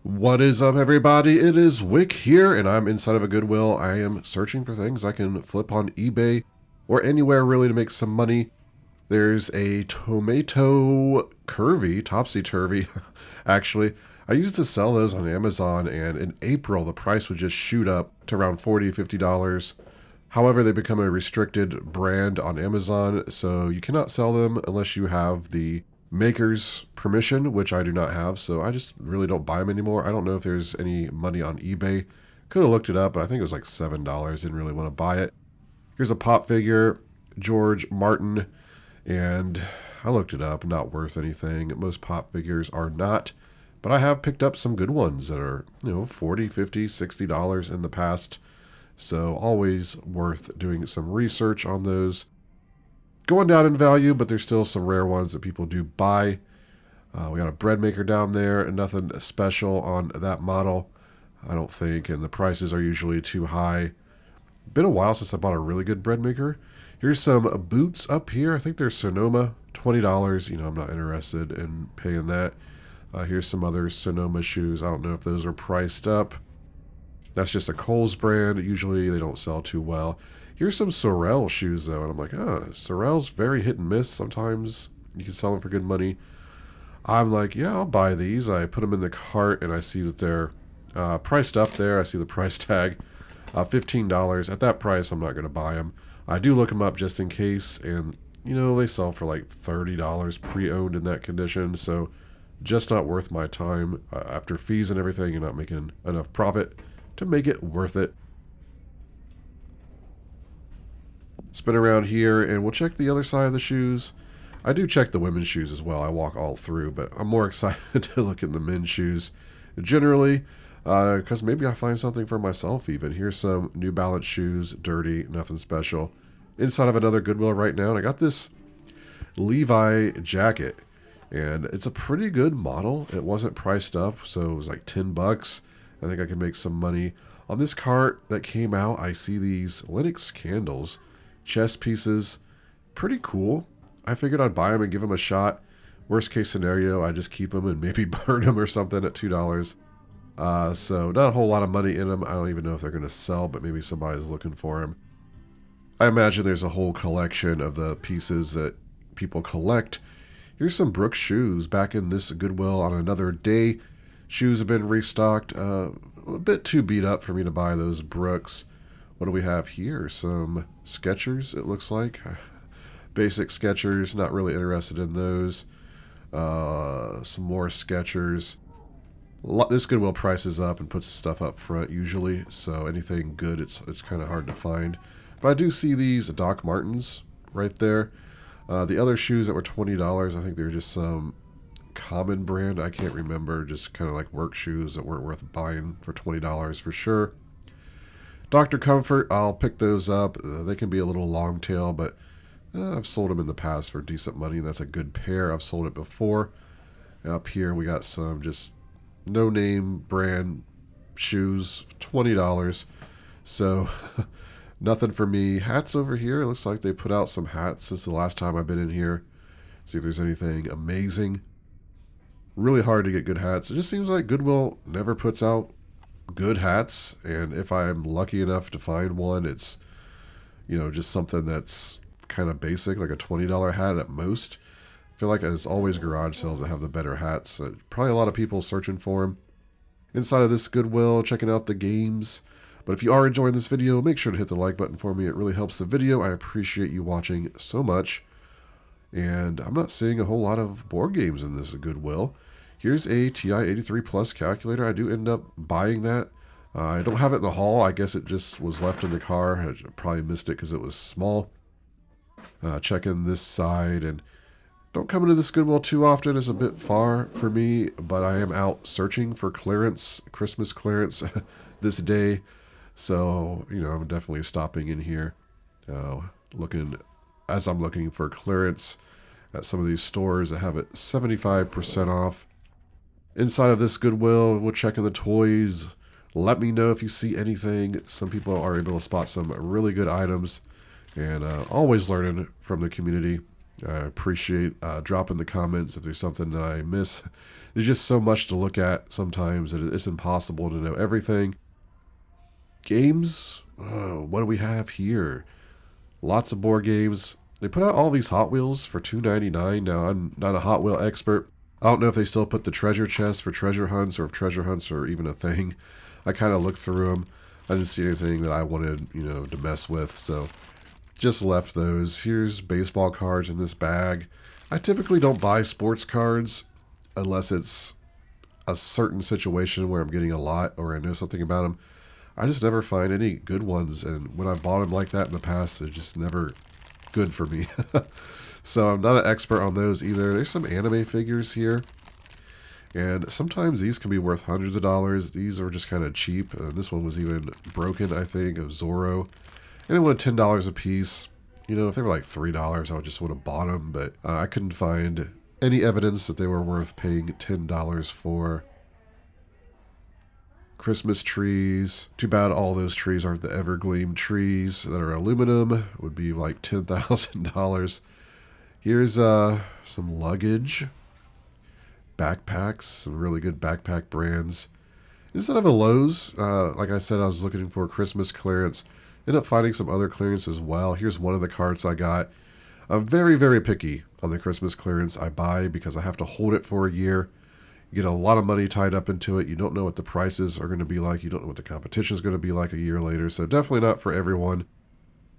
What is up, everybody? It is Wick here, and I'm inside of a Goodwill. I am searching for things I can flip on eBay or anywhere really to make some money. There's a tomato curvy, topsy-turvy, actually. I used to sell those on Amazon, and in April, the price would just shoot up to around $40, $50. However, they become a restricted brand on Amazon, so you cannot sell them unless you have the maker's permission, which I do not have, so I just really don't buy them anymore. I don't know if there's any money on eBay. Could have looked it up, but I think it was like $7. Didn't really want to buy it. Here's a pop figure, George Martin, and I looked it up, not worth anything. Most pop figures are not, but I have picked up some good ones that are, $40, $50, $60 in the past. So always worth doing some research on those. Going down in value, but there's still some rare ones that people do buy. We got a bread maker down there, and nothing special on that model, I don't think, and the prices are usually too high. Been a while since I bought a really good bread maker. Here's some boots up here. I think they're Sonoma, $20. I'm not interested in paying that. Here's some other Sonoma shoes. I don't know if those are priced up. That's just a Kohl's brand. Usually they don't sell too well. Here's some Sorel shoes, though, and I'm like, Sorel's very hit and miss. Sometimes you can sell them for good money. I'm like, yeah, I'll buy these. I put them in the cart, and I see that they're priced up there. I see the price tag, $15. At that price, I'm not going to buy them. I do look them up just in case, and, they sell for like $30 pre-owned in that condition, so just not worth my time. After fees and everything, you're not making enough profit to make it worth it. Spin around here, and we'll check the other side of the shoes. I do check the women's shoes as well. I walk all through, but I'm more excited to look at the men's shoes generally, because maybe I find something for myself even. Here's some New Balance shoes, dirty, nothing special. Inside of another Goodwill right now, and I got this Levi jacket, and it's a pretty good model. It wasn't priced up, so it was like $10. I think I can make some money. On this cart that came out, I see these Linux candles, chess pieces, pretty cool. I figured I'd buy them and give them a shot. Worst case scenario, I just keep them and maybe burn them or something at $2. So not a whole lot of money in them. I don't even know if they're going to sell, but maybe somebody's looking for them. I imagine there's a whole collection of the pieces that people collect. Here's some Brooks shoes back in this Goodwill on another day. Shoes have been restocked. A bit too beat up for me to buy those Brooks. What do we have here? Some Skechers, it looks like. Basic Skechers, not really interested in those. Some more Skechers. This Goodwill prices up and puts stuff up front usually, so anything good, it's kind of hard to find. But I do see these Doc Martens right there. The other shoes that were $20, I think they were just some common brand. I can't remember, just kind of like work shoes that weren't worth buying for $20 for sure. Dr. Comfort, I'll pick those up. They can be a little long tail, but I've sold them in the past for decent money. That's a good pair. I've sold it before. Up here we got some just no-name brand shoes, $20. So nothing for me. Hats over here. It looks like they put out some hats since the last time I've been in here. See if there's anything amazing. Really hard to get good hats. It just seems like Goodwill never puts out good hats, and if I'm lucky enough to find one, it's just something that's kind of basic, like a $20 hat at most. I feel like there's always garage sales that have the better hats. Probably a lot of people searching for them. Inside of this Goodwill, checking out the games. But if you are enjoying this video, make sure to hit the like button for me. It really helps the video. I appreciate you watching so much. And I'm not seeing a whole lot of board games in this Goodwill. Here's a TI-83 Plus calculator. I do end up buying that. I don't have it in the haul. I guess it just was left in the car. I probably missed it because it was small. Checking this side, and don't come into this Goodwill too often. It's a bit far for me, but I am out searching for clearance, Christmas clearance this day. So, I'm definitely stopping in here, looking for clearance at some of these stores that have it 75% off. Inside of this Goodwill, we'll check in the toys. Let me know if you see anything. Some people are able to spot some really good items, and always learning from the community. I appreciate dropping the comments if there's something that I miss. There's just so much to look at sometimes that it's impossible to know everything. Games, what do we have here? Lots of board games. They put out all these Hot Wheels for $2.99. Now, I'm not a Hot Wheel expert. I don't know if they still put the treasure chest for treasure hunts or if treasure hunts are even a thing. I kind of looked through them. I didn't see anything that I wanted, to mess with. So just left those. Here's baseball cards in this bag. I typically don't buy sports cards unless it's a certain situation where I'm getting a lot or I know something about them. I just never find any good ones. And when I've bought them like that in the past, they're just never good for me. So I'm not an expert on those either. There's some anime figures here. And sometimes these can be worth hundreds of dollars. These are just kind of cheap. This one was even broken, I think, of Zorro. And they wanted $10 a piece. If they were like $3, I just would have bought them. But I couldn't find any evidence that they were worth paying $10 for. Christmas trees. Too bad all those trees aren't the evergleam trees that are aluminum. It would be like $10,000. Here's some luggage. Backpacks. Some really good backpack brands. Instead of a Lowe's, like I said, I was looking for Christmas clearance. Ended up finding some other clearance as well. Here's one of the carts I got. I'm very, very picky on the Christmas clearance I buy because I have to hold it for a year. You get a lot of money tied up into it. You don't know what the prices are going to be like. You don't know what the competition is going to be like a year later. So definitely not for everyone.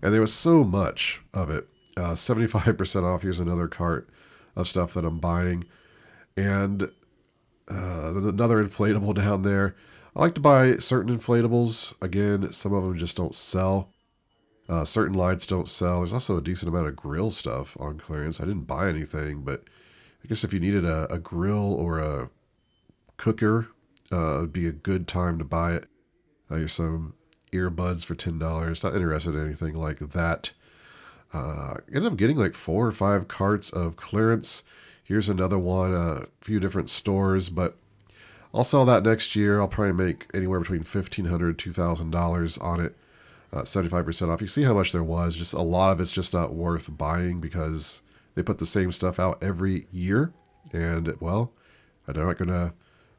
And there was so much of it. 75% off. Here's another cart of stuff that I'm buying. And another inflatable down there. I like to buy certain inflatables. Again, some of them just don't sell. Certain lights don't sell. There's also a decent amount of grill stuff on clearance. I didn't buy anything, but I guess if you needed a grill or a cooker, it would be a good time to buy it. Here's some earbuds for $10. Not interested in anything like that. Ended up getting like 4 or 5 carts of clearance. Here's another one, a few different stores, but I'll sell that next year. I'll probably make anywhere between $1,500 to $2,000 on it. 75% off. You see how much there was. Just a lot of it's just not worth buying because they put the same stuff out every year. And, well, they're not going to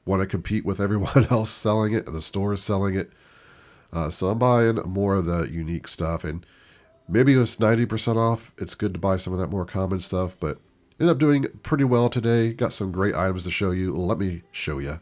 want to compete with everyone else selling it. The store is selling it. So I'm buying more of the unique stuff. And maybe it's 90% off. It's good to buy some of that more common stuff. But ended up doing pretty well today. Got some great items to show you. Let me show you.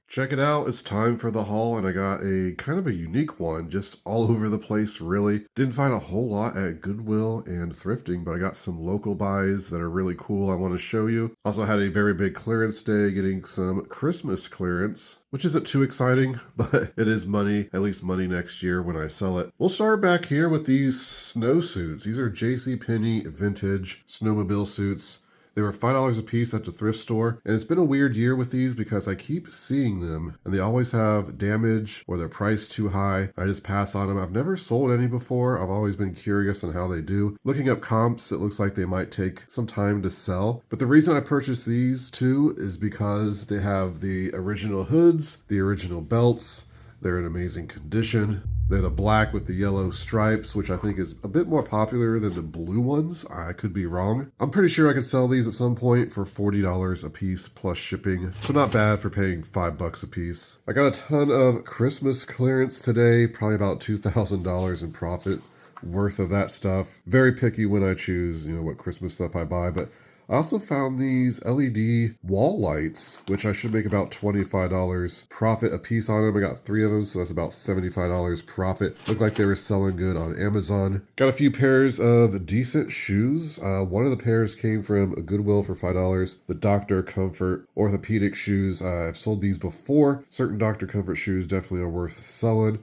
Check it out, it's time for the haul, and I got a kind of a unique one, just all over the place, really. Didn't find a whole lot at Goodwill and Thrifting, but I got some local buys that are really cool I want to show you. Also had a very big clearance day, getting some Christmas clearance, which isn't too exciting, but it is money, at least money next year when I sell it. We'll start back here with these snow suits. These are JCPenney vintage snowmobile suits. They were $5 a piece at the thrift store, and it's been a weird year with these because I keep seeing them, and they always have damage or they're priced too high. I just pass on them. I've never sold any before. I've always been curious on how they do. Looking up comps, it looks like they might take some time to sell. But the reason I purchased these two is because they have the original hoods, the original belts. They're in amazing condition. They're the black with the yellow stripes, which I think is a bit more popular than the blue ones. I could be wrong. I'm pretty sure I could sell these at some point for $40 a piece plus shipping. So not bad for paying $5 a piece. I got a ton of Christmas clearance today, probably about $2,000 in profit worth of that stuff. Very picky when I choose, what Christmas stuff I buy, but I also found these LED wall lights, which I should make about $25 profit a piece on them. I got 3 of them, so that's about $75 profit. Looked like they were selling good on Amazon. Got a few pairs of decent shoes. One of the pairs came from Goodwill for $5. The Dr. Comfort orthopedic shoes. I've sold these before. Certain Dr. Comfort shoes definitely are worth selling.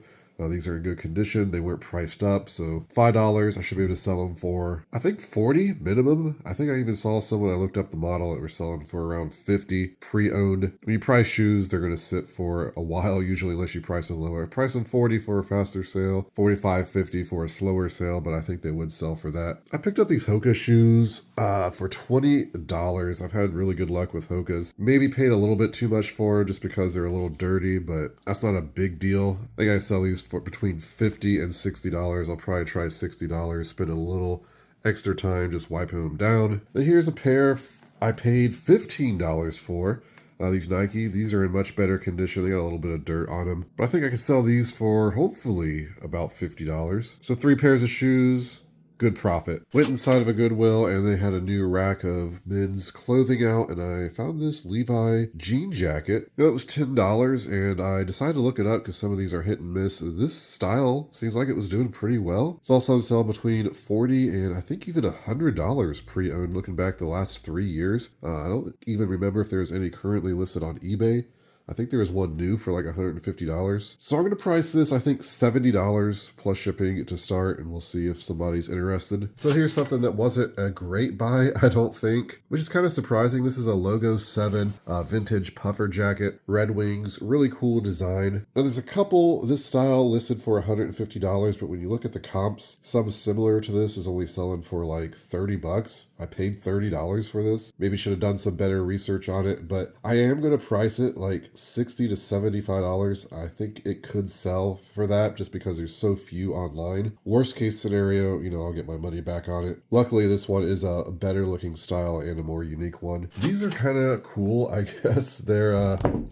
These are in good condition. They weren't priced up, so $5. I should be able to sell them for, I think, $40 minimum. I think I even saw some when I looked up the model that were selling for around $50 pre-owned. When you price shoes, they're going to sit for a while usually, unless you price them lower. Price them $40 for a faster sale, $45, $50 for a slower sale, but I think they would sell for that. I picked up these Hoka shoes for $20. I've had really good luck with Hokas. Maybe paid a little bit too much for them just because they're a little dirty, but that's not a big deal. I think I sell these for between $50 and $60. I'll probably try $60, spend a little extra time just wiping them down. Then here's a pair I paid $15 for. These Nike, these are in much better condition. They got a little bit of dirt on them. But I think I could sell these for hopefully about $50. So 3 pairs of shoes. Good profit. Went inside of a Goodwill and they had a new rack of men's clothing out, and I found this Levi jean jacket. It was $10 and I decided to look it up because some of these are hit and miss. This style seems like it was doing pretty well. It's also on sale between $40 and I think even $100 pre-owned looking back the last 3 years. I don't even remember if there's any currently listed on eBay. I think there was one new for like $150. So I'm going to price this, I think $70 plus shipping to start, and we'll see if somebody's interested. So here's something that wasn't a great buy, I don't think, which is kind of surprising. This is a Logo 7 vintage puffer jacket, Red Wings, really cool design. Now there's a couple this style listed for $150, but when you look at the comps, some similar to this is only selling for like $30. I paid $30 for this. Maybe should have done some better research on it, but I am going to price it like $60 to $75. I think it could sell for that just because there's so few online. Worst case scenario, I'll get my money back on it. Luckily, this one is a better looking style and a more unique one. These are kind of cool, I guess. They're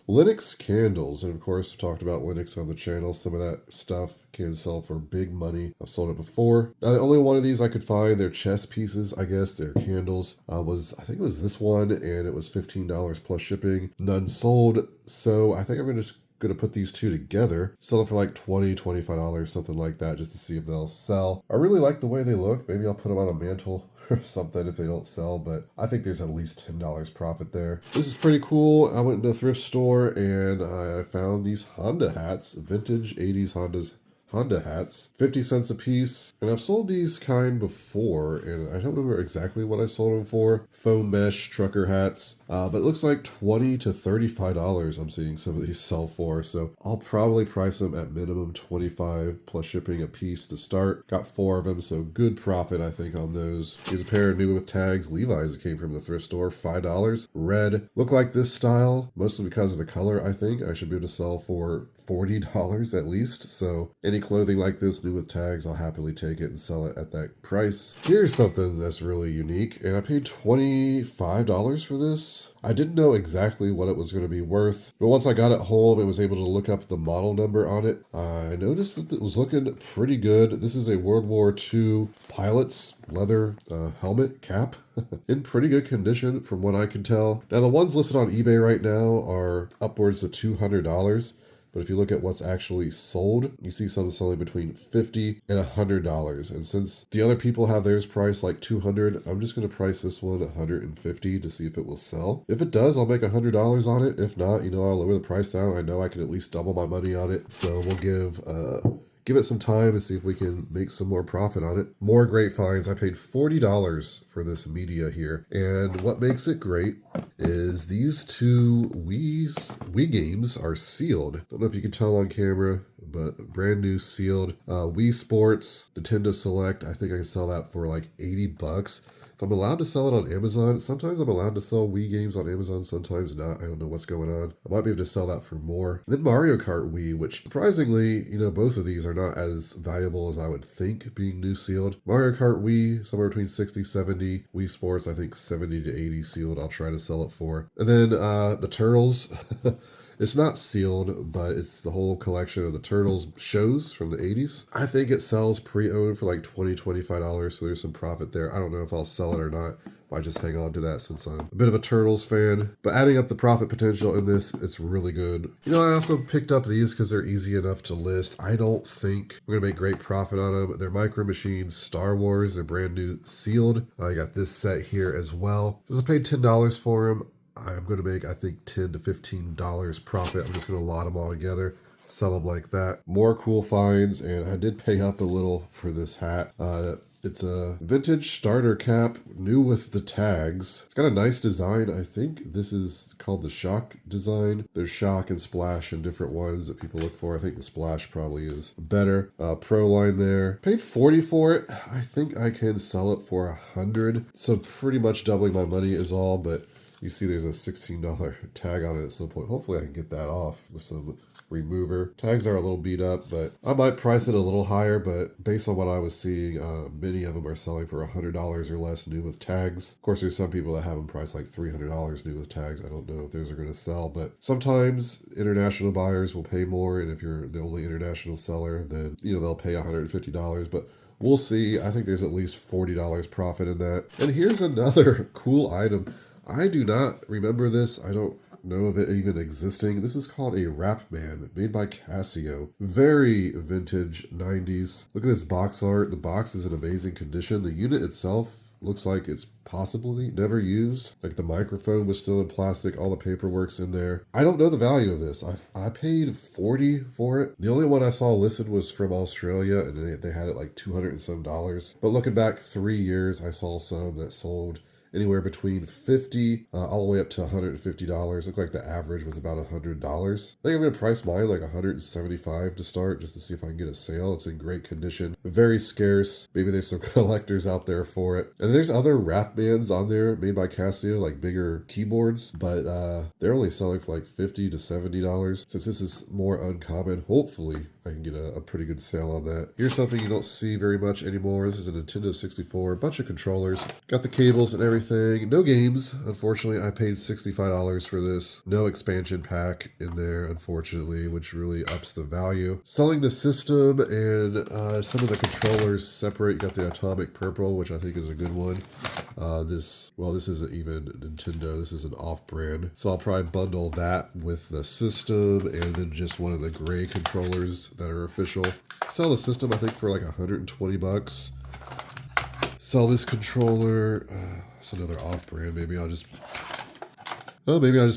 Linux candles. And of course, we talked about Linux on the channel. Some of that stuff can sell for big money. I've sold it before. Now, the only one of these I could find, they're chess pieces, I guess. They're candles. I think it was this one, and it was $15 plus shipping. None sold. So I think I'm going to put these two together, sell it for like $20, $25, something like that, just to see if they'll sell. I really like the way they look. Maybe I'll put them on a mantle or something if they don't sell, but I think there's at least $10 profit there. This is pretty cool. I went into a thrift store and I found these Honda hats, vintage 80s Honda hats, 50 cents a piece. And I've sold these kind before, and I don't remember exactly what I sold them for. Foam mesh trucker hats. But it looks like $20 to $35 I'm seeing some of these sell for. So I'll probably price them at minimum $25 plus shipping a piece to start. Got 4 of them, so good profit I think on those. Here's a pair of new with tags Levi's that came from the thrift store, $5. Red. Look like this style, mostly because of the color I think. I should be able to sell for $40 at least. So any clothing like this new with tags, I'll happily take it and sell it at that price. Here's something that's really unique, and I paid $25 for this. I didn't know exactly what it was going to be worth, but once I got it home and was able to look up the model number on it, I noticed that it was looking pretty good. This is a World War II pilot's leather helmet cap in pretty good condition from what I can tell. Now the ones listed on eBay right now are upwards of $200. But if you look at what's actually sold, you see some selling between $50 and $100. And since the other people have theirs priced like $200, I'm just going to price this one $150 to see if it will sell. If it does, I'll make $100 on it. If not, I'll lower the price down. I know I can at least double my money on it. So we'll give it some time and see if we can make some more profit on it. More great finds. I paid $40 for this media here. And what makes it great is these two Wii games are sealed. Don't know if you can tell on camera, but brand new sealed. Wii Sports, Nintendo Select. I think I can sell that for like $80. If I'm allowed to sell it on Amazon, sometimes I'm allowed to sell Wii games on Amazon, sometimes not. I don't know what's going on. I might be able to sell that for more. And then Mario Kart Wii, which surprisingly, both of these are not as valuable as I would think being new sealed. Mario Kart Wii, somewhere between 60, 70. Wii Sports, I think 70 to 80 sealed. I'll try to sell it for. And then the Turtles. It's not sealed, but it's the whole collection of the Turtles shows from the 80s. I think it sells pre-owned for like $20, $25, so there's some profit there. I don't know if I'll sell it or not. I just hang on to that since I'm a bit of a Turtles fan. But adding up the profit potential in this, it's really good. I also picked up these because they're easy enough to list. I don't think I'm going to make great profit on them. They're Micro Machines Star Wars. They're brand new sealed. I got this set here as well. So I paid $10 for them. I'm going to make, I think, $10 to $15 profit. I'm just going to lot them all together, sell them like that. More cool finds, and I did pay up a little for this hat. It's a vintage starter cap, new with the tags. It's got a nice design. I think this is called the Shock design. There's Shock and Splash and different ones that people look for. I think the Splash probably is better. Pro line there. Paid $40 for it. I think I can sell it for $100. So pretty much doubling my money is all, but You see there's a $16 tag on it at some point. Hopefully I can get that off with some remover. Tags are a little beat up, but I might price it a little higher, but based on what I was seeing, many of them are selling for $100 or less new with tags. Of course, there's some people that have them priced like $300 new with tags. I don't know if those are going to sell, but sometimes international buyers will pay more, and if you're the only international seller, then they'll pay $150, but we'll see. I think there's at least $40 profit in that. And here's another cool item. I do not remember this. I don't know of it even existing. This is called a Wrap Man, made by Casio. Very vintage 90s. Look at this box art. The box is in amazing condition. The unit itself looks like it's possibly never used. Like the microphone was still in plastic. All the paperwork's in there. I don't know the value of this. I paid $40 for it. The only one I saw listed was from Australia, and they had it like $200 and some dollars. But looking back 3 years, I saw some that sold anywhere between $50 all the way up to $150. Looked like the average was about $100. I think I'm going to price mine like $175 to start, just to see if I can get a sale. It's in great condition. Very scarce. Maybe there's some collectors out there for it. And there's other Wrap Bands on there made by Casio, like bigger keyboards, but they're only selling for like $50 to $70. Since this is more uncommon, hopefully I can get a pretty good sale on that. Here's something you don't see very much anymore. This is a Nintendo 64, a bunch of controllers. Got the cables and everything. No games, unfortunately. I paid $65 for this. No expansion pack in there, unfortunately, which really ups the value. Selling the system and some of the controllers separate. You got the Atomic Purple, which I think is a good one. This isn't even Nintendo. This is an off-brand. So I'll probably bundle that with the system and then just one of the gray controllers that are official. Sell the system, I think, for like $120. Sell this controller. It's another off-brand. Maybe I'll just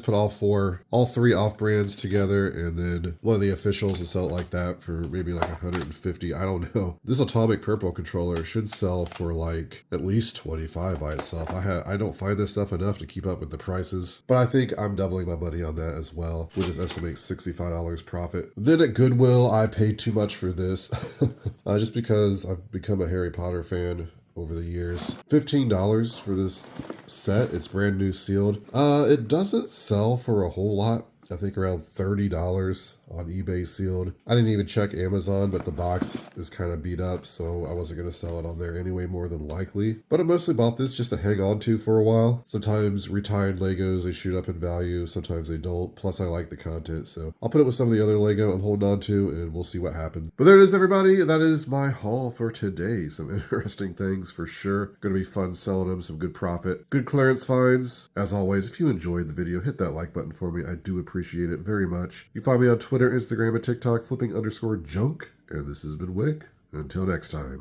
put all three off-brands together, and then one of the officials will sell it like that for maybe like $150. I don't know. This Atomic Purple controller should sell for like at least $25 by itself. I don't find this stuff enough to keep up with the prices, but I think I'm doubling my money on that as well, which is estimates $65 profit. Then at Goodwill, I paid too much for this, just because I've become a Harry Potter fan over the years. $15 for this set. It's brand new sealed. It doesn't sell for a whole lot. I think around $30 on eBay sealed. I didn't even check Amazon, but the box is kind of beat up, so I wasn't going to sell it on there anyway, more than likely. But I mostly bought this just to hang on to for a while. Sometimes retired Legos, they shoot up in value. Sometimes they don't. Plus, I like the content, so I'll put it with some of the other Lego I'm holding on to, and we'll see what happens. But there it is, everybody. That is my haul for today. Some interesting things for sure. Going to be fun selling them, some good profit. Good clearance finds. As always, if you enjoyed the video, hit that like button for me. I do appreciate it very much. You find me on Twitter, Instagram, and TikTok, flipping_junk. And this has been Wick. Until next time.